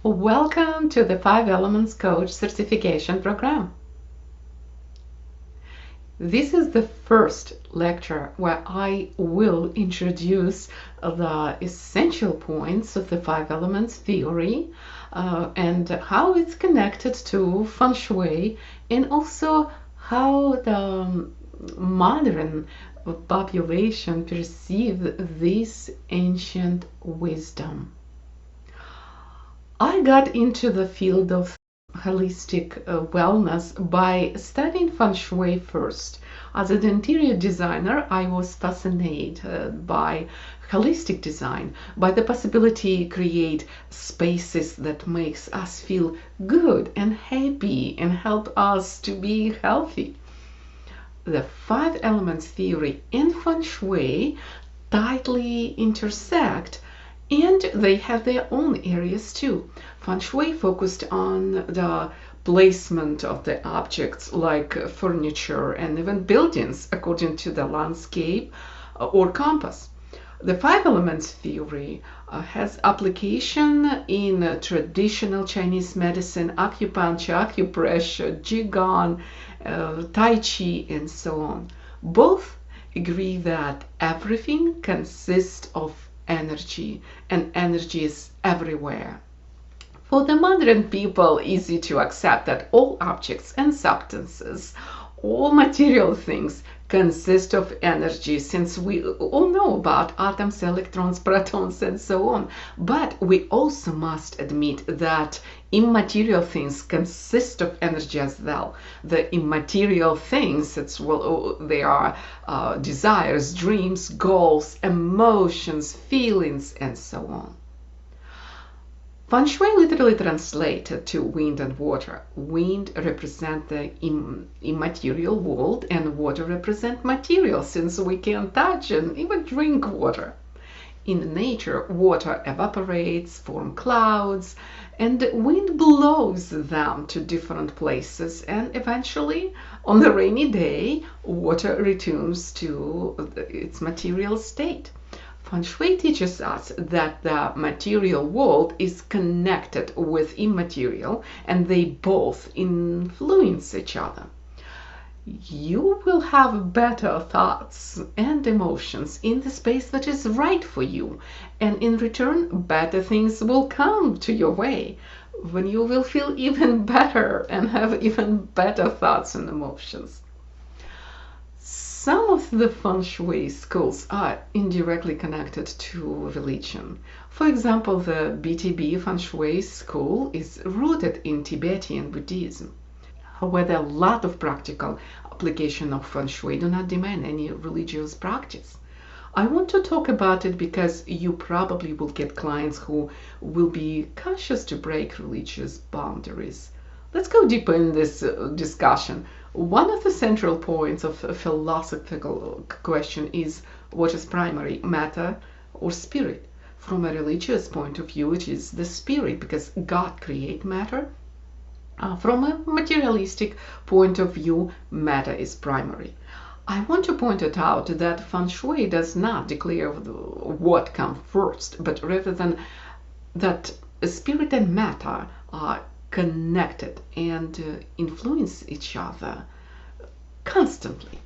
Welcome to the 5 Elements Coach Certification Program. This is the first lecture where I will introduce the essential points of the 5 Elements theory and how it's connected to Feng Shui, and also how the modern population perceive this ancient wisdom. I got into the field of holistic wellness by studying Feng Shui first. As an interior designer, I was fascinated by holistic design, by the possibility to create spaces that makes us feel good and happy and help us to be healthy. The 5 elements theory and Feng Shui tightly intersect, and they have their own areas too. Feng Shui focused on the placement of the objects like furniture and even buildings according to the landscape or compass. The 5 elements theory has application in traditional Chinese medicine, acupuncture, acupressure, qigong, tai chi, and so on. Both agree that everything consists of energy, and energy is everywhere. For the modern people, easy to accept that all objects and substances, all material things consist of energy, since we all know about atoms, electrons, protons, and so on. But we also must admit that immaterial things consist of energy as well. The immaterial things, they are desires, dreams, goals, emotions, feelings, and so on. Feng Shui literally translated to wind and water. Wind represents the immaterial world, and water represents material, since we can touch and even drink water. In nature, water evaporates, forms clouds, and wind blows them to different places, and eventually, on a rainy day, water returns to its material state. Feng Shui teaches us that the material world is connected with immaterial, and they both influence each other. You will have better thoughts and emotions in the space that is right for you, and in return, better things will come to your way when you will feel even better and have even better thoughts and emotions. Some of the Feng Shui schools are indirectly connected to religion. For example, the BTB Feng Shui school is rooted in Tibetan Buddhism. However, a lot of practical application of Feng Shui do not demand any religious practice. I want to talk about it because you probably will get clients who will be cautious to break religious boundaries. Let's go deeper in this discussion. One of the central points of a philosophical question is, what is primary, matter or spirit? From a religious point of view, it is the spirit, because God created matter. From a materialistic point of view, matter is primary. I want to point it out that Feng Shui does not declare what comes first, but rather than that spirit and matter are connected and influence each other constantly.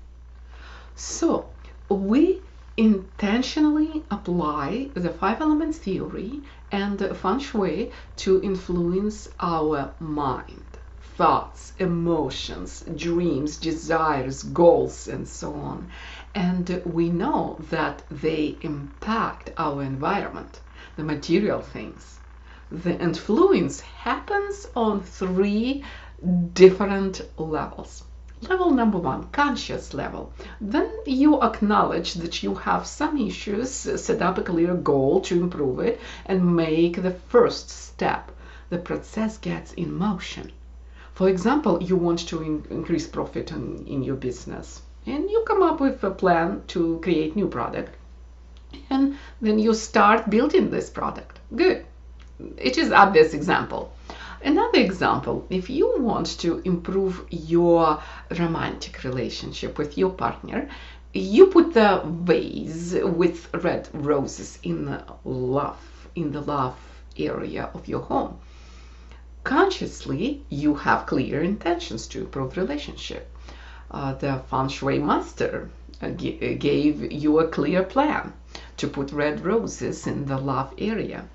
So we intentionally apply the 5 elements theory and Feng Shui to influence our mind, thoughts, emotions, dreams, desires, goals, and so on. And we know that they impact our environment, the material things. The influence happens on 3 different levels. Level number 1, conscious level. Then you acknowledge that you have some issues, set up a clear goal to improve it, and make the first step. The process gets in motion. For example, you want to increase profit in your business, and you come up with a plan to create new product, and then you start building this product. Good. It is obvious example. Another example, if you want to improve your romantic relationship with your partner, you put the vase with red roses in the love area of your home. Consciously, you have clear intentions to improve relationship. The feng shui master gave you a clear plan to put red roses in the love area,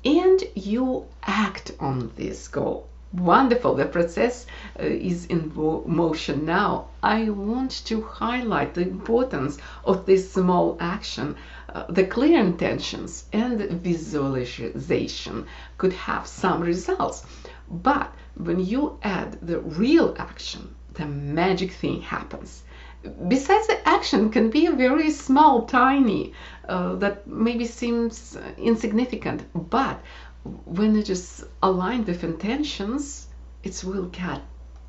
and you act on this goal. Wonderful. The process is in motion now. I want to highlight the importance of this small action. The clear intentions and visualization could have some results, but when you add the real action, the magic thing happens. Besides, the action can be very small, tiny, that maybe seems insignificant, but when it is aligned with intentions, it will get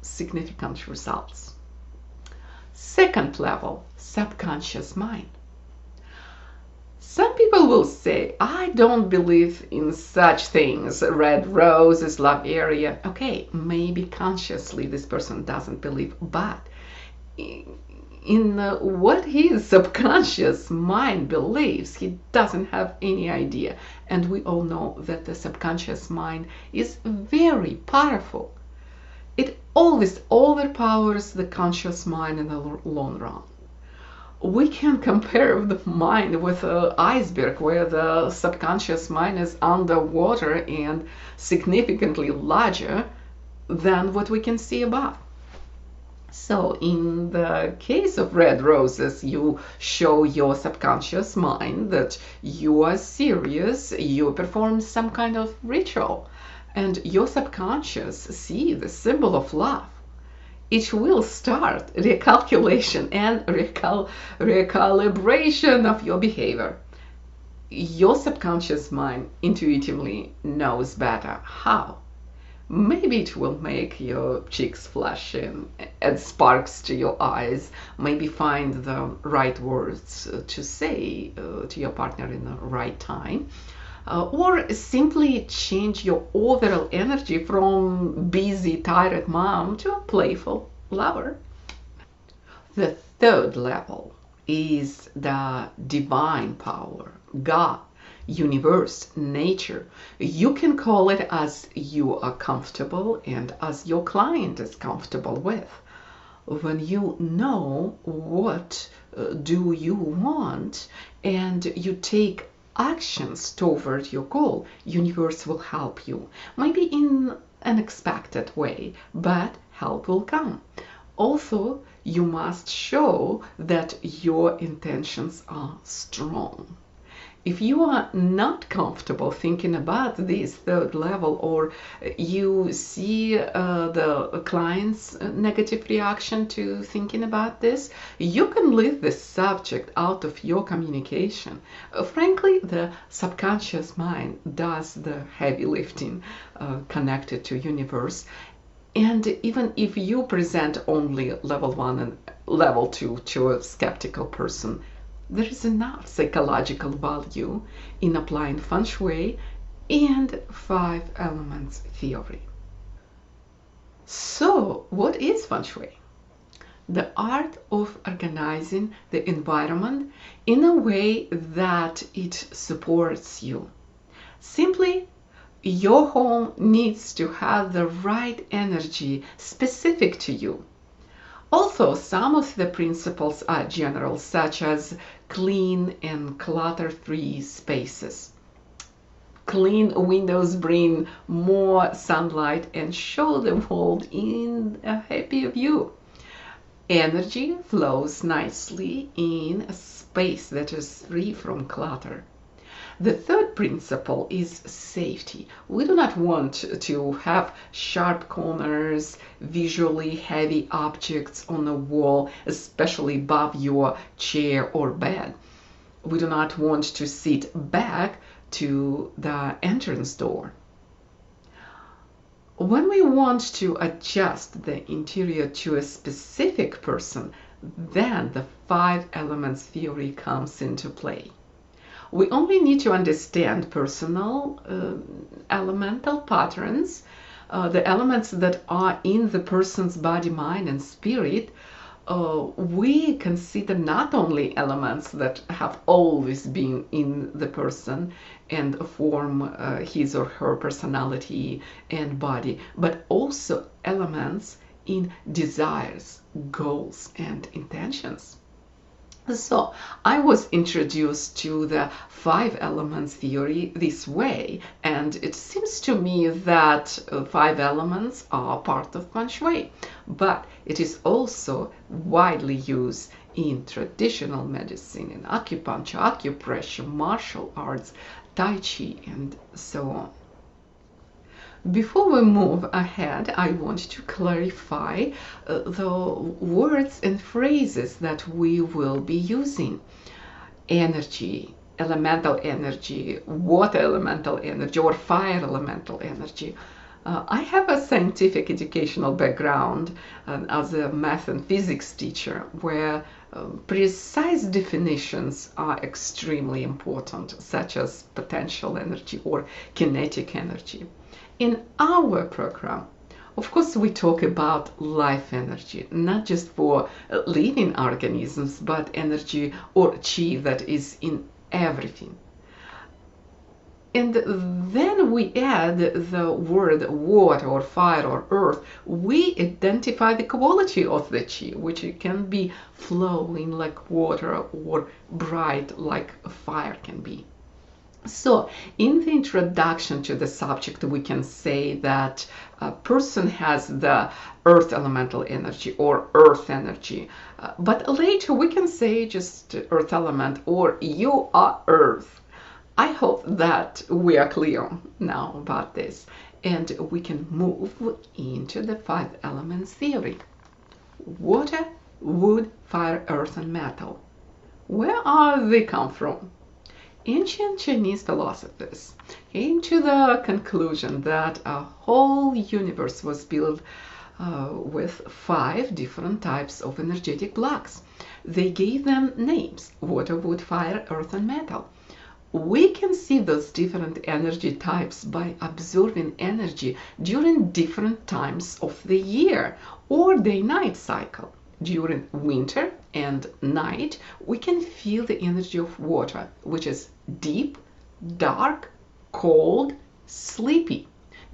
significant results. Second level, subconscious mind. Some people will say, I don't believe in such things, red roses, love area. Okay, maybe consciously this person doesn't believe, but in what his subconscious mind believes, he doesn't have any idea. And we all know that the subconscious mind is very powerful. It always overpowers the conscious mind in the long run. We can compare the mind with an iceberg where the subconscious mind is underwater and significantly larger than what we can see above. So in the case of red roses, you show your subconscious mind that you are serious, you perform some kind of ritual, and your subconscious see the symbol of love. It will start recalculation and recalibration of your behavior. Your subconscious mind intuitively knows better how. Maybe it will make your cheeks flush and add sparks to your eyes. Maybe find the right words to say to your partner in the right time. Or simply change your overall energy from busy, tired mom to a playful lover. The third level is the divine power, God, universe, nature. You can call it as you are comfortable and as your client is comfortable with. When you know what do you want and you take actions toward your goal, universe will help you. Maybe in an unexpected way, but help will come. Also, you must show that your intentions are strong. If you are not comfortable thinking about this third level, or you see the client's negative reaction to thinking about this, you can leave the subject out of your communication. Frankly, the subconscious mind does the heavy lifting connected to universe. And even if you present only level 1 and level 2 to a skeptical person, there is enough psychological value in applying feng shui and 5 elements theory. So, what is feng shui? The art of organizing the environment in a way that it supports you. Simply, your home needs to have the right energy specific to you. Also, some of the principles are general, such as clean and clutter-free spaces. Clean windows bring more sunlight and show the world in a happy view. Energy flows nicely in a space that is free from clutter. The third principle is safety. We do not want to have sharp corners, visually heavy objects on the wall, especially above your chair or bed. We do not want to sit back to the entrance door. When we want to adjust the interior to a specific person, then the 5 elements theory comes into play. We only need to understand personal elemental patterns, the elements that are in the person's body, mind, and spirit, we consider not only elements that have always been in the person and form his or her personality and body, but also elements in desires, goals, and intentions. So I was introduced to the five elements theory this way, and it seems to me that five elements are part of feng shui, but it is also widely used in traditional medicine, in acupuncture, acupressure, martial arts, tai chi, and so on. Before we move ahead, I want to clarify the words and phrases that we will be using. Energy, elemental energy, water elemental energy, or fire elemental energy. I have a scientific educational background as a math and physics teacher, where precise definitions are extremely important, such as potential energy or kinetic energy. In our program, of course, we talk about life energy, not just for living organisms, but energy or chi that is in everything. And then we add the word water or fire or earth. We identify the quality of the chi, which can be flowing like water or bright like fire can be. So, in the introduction to the subject, we can say that a person has the earth elemental energy or earth energy. But later we can say just earth element or you are earth. I hope that we are clear now about this, and we can move into the five elements theory. Water, wood, fire, earth, and metal. Where are they come from? Ancient Chinese philosophers came to the conclusion that a whole universe was built with five different types of energetic blocks. They gave them names: water, wood, fire, earth, and metal. We can see those different energy types by observing energy during different times of the year or day-night cycle. During winter and night, we can feel the energy of water, which is deep, dark, cold, sleepy.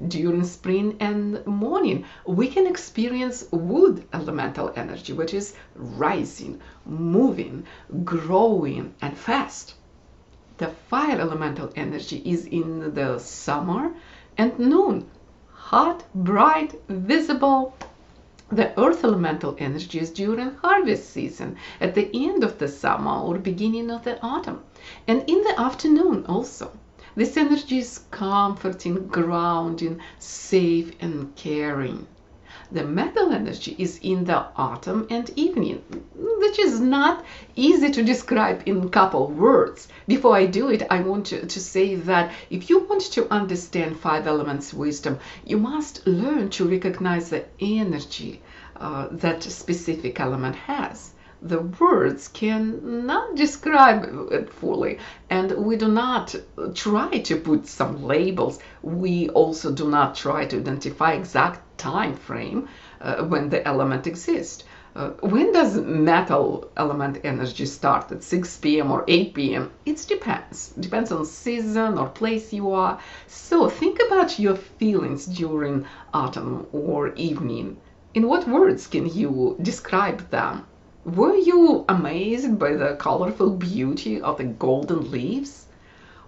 During spring and morning, we can experience wood elemental energy, which is rising, moving, growing, and fast. The fire elemental energy is in the summer and noon, hot, bright, visible. The earth elemental energy is during harvest season, at the end of the summer or beginning of the autumn, and in the afternoon also. This energy is comforting, grounding, safe, and caring. The metal energy is in the autumn and evening, which is not easy to describe in a couple words. Before I do it, I want to say that if you want to understand five elements wisdom, you must learn to recognize the energy that specific element has. The words cannot describe it fully, and we do not try to put some labels. We also do not try to identify exact time frame when the element exists. When does metal element energy start? At 6 p.m. or 8 p.m.? It depends on season or place you are. So think about your feelings during autumn or evening. In what words can you describe them? Were you amazed by the colorful beauty of the golden leaves?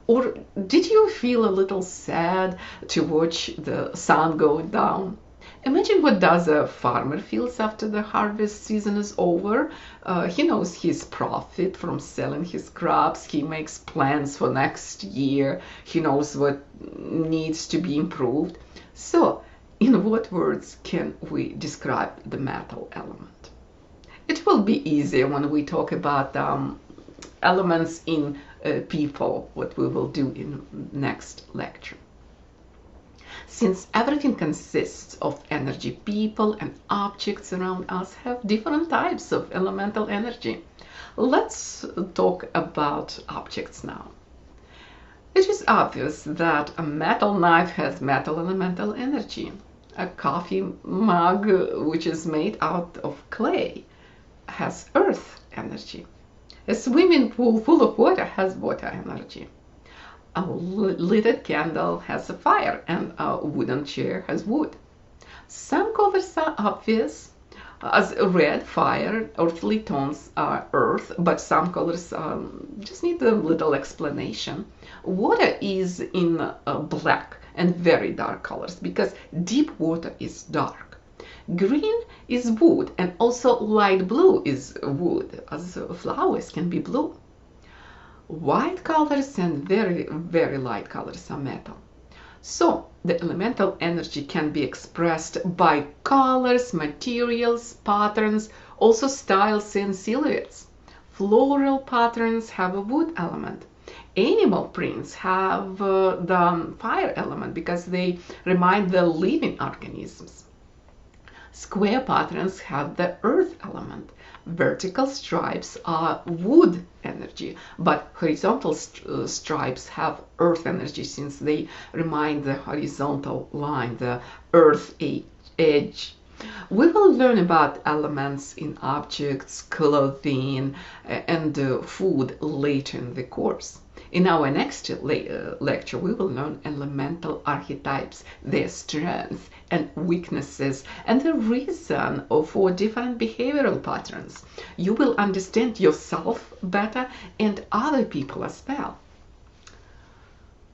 Or did you feel a little sad to watch the sun go down? Imagine what does a farmer feels after the harvest season is over. He knows his profit from selling his crops. He makes plans for next year. He knows what needs to be improved. So, in what words can we describe the metal element? It will be easier when we talk about elements in people, what we will do in next lecture. Since everything consists of energy, people and objects around us have different types of elemental energy. Let's talk about objects now. It is obvious that a metal knife has metal elemental energy. A coffee mug, which is made out of clay, has earth energy. A swimming pool full of water has water energy. A lighted candle has a fire, and a wooden chair has wood. Some colors are obvious, as red, fire, earthly tones are earth, but some colors just need a little explanation. Water is in black and very dark colors because deep water is dark. Green is wood, and also light blue is wood, as flowers can be blue. White colors and very, very light colors are metal. So the elemental energy can be expressed by colors, materials, patterns, also styles and silhouettes. Floral patterns have a wood element. Animal prints have the fire element because they remind the living organisms. Square patterns have the earth element. Vertical stripes are wood energy, but horizontal stripes have earth energy since they remind the horizontal line, the earth edge. We will learn about elements in objects, clothing, and food later in the course. In our next lecture, we will learn elemental archetypes, their strengths and weaknesses, and the reason for different behavioral patterns. You will understand yourself better and other people as well.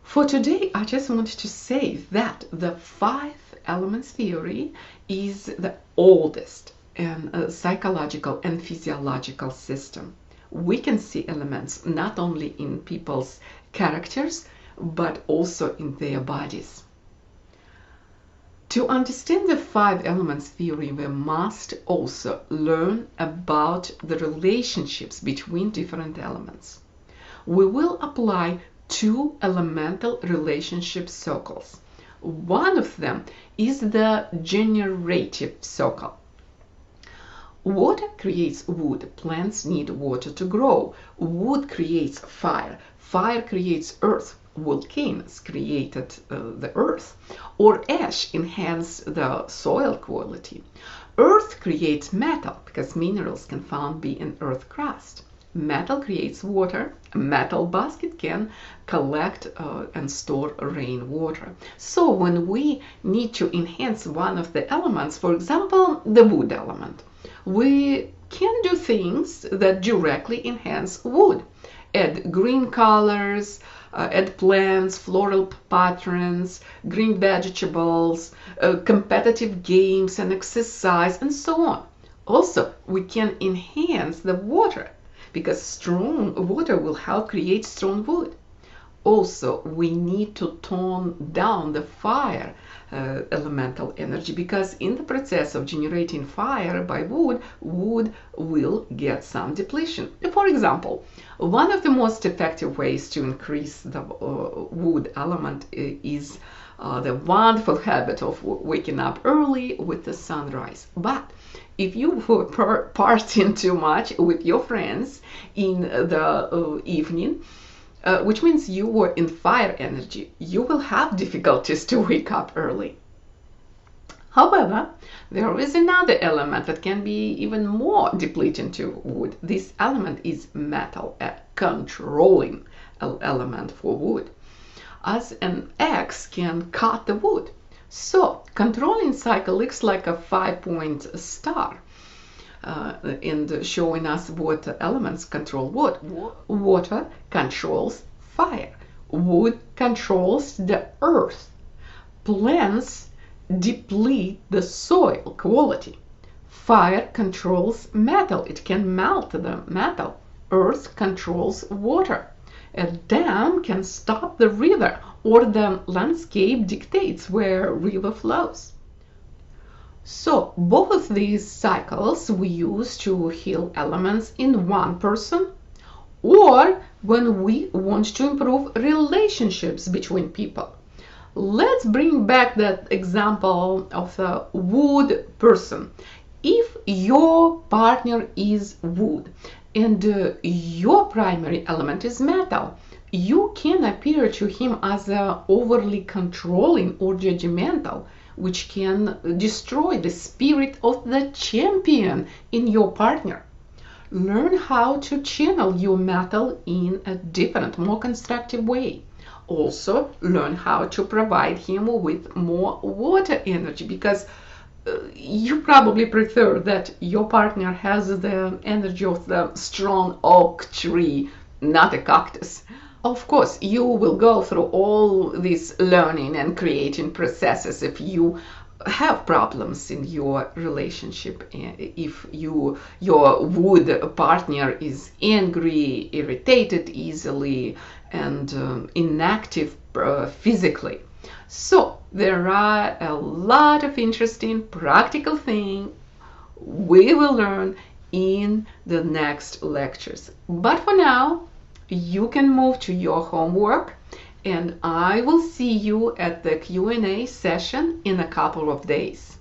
For today, I just wanted to say that the 5 elements theory is the oldest and psychological and physiological system. We can see elements not only in people's characters, but also in their bodies. To understand the 5 elements theory, we must also learn about the relationships between different elements. We will apply 2 elemental relationship circles. One of them is the generative circle. Water creates wood. Plants need water to grow. Wood creates fire. Fire creates earth. Volcanoes created the earth. Or ash enhanced the soil quality. Earth creates metal because minerals can found be in earth crust. Metal creates water. A metal basket can collect and store rainwater. So when we need to enhance one of the elements, for example, the wood element, we can do things that directly enhance wood. Add green colors, add plants, floral patterns, green vegetables, competitive games and exercise, and so on. Also, we can enhance the water because strong water will help create strong wood. Also, we need to tone down the fire elemental energy because in the process of generating fire by wood, wood will get some depletion. For example, one of the most effective ways to increase the wood element is the wonderful habit of waking up early with the sunrise. But if you were partying too much with your friends in the evening, which means you were in fire energy, you will have difficulties to wake up early. However, there is another element that can be even more depleting to wood. This element is metal, a controlling element for wood, as an axe can cut the wood. So, controlling cycle looks like a 5-point star. And showing us what elements control wood. Water controls fire. Wood controls the earth. Plants deplete the soil quality. Fire controls metal. It can melt the metal. Earth controls water. A dam can stop the river, or the landscape dictates where river flows. So both these cycles we use to heal elements in one person or when we want to improve relationships between people. Let's bring back that example of a wood person. If your partner is wood and your primary element is metal, you can appear to him as overly controlling or judgmental, which can destroy the spirit of the champion in your partner. learn how to channel your metal in a different, more constructive way. Also, learn how to provide him with more water energy, because you probably prefer that your partner has the energy of the strong oak tree, not a cactus. Of course, you will go through all this learning and creating processes if you have problems in your relationship, if your wood partner is angry, irritated easily, and inactive physically. So there are a lot of interesting practical things we will learn in the next lectures. But for now, you can move to your homework, and I will see you at the Q&A session in a couple of days.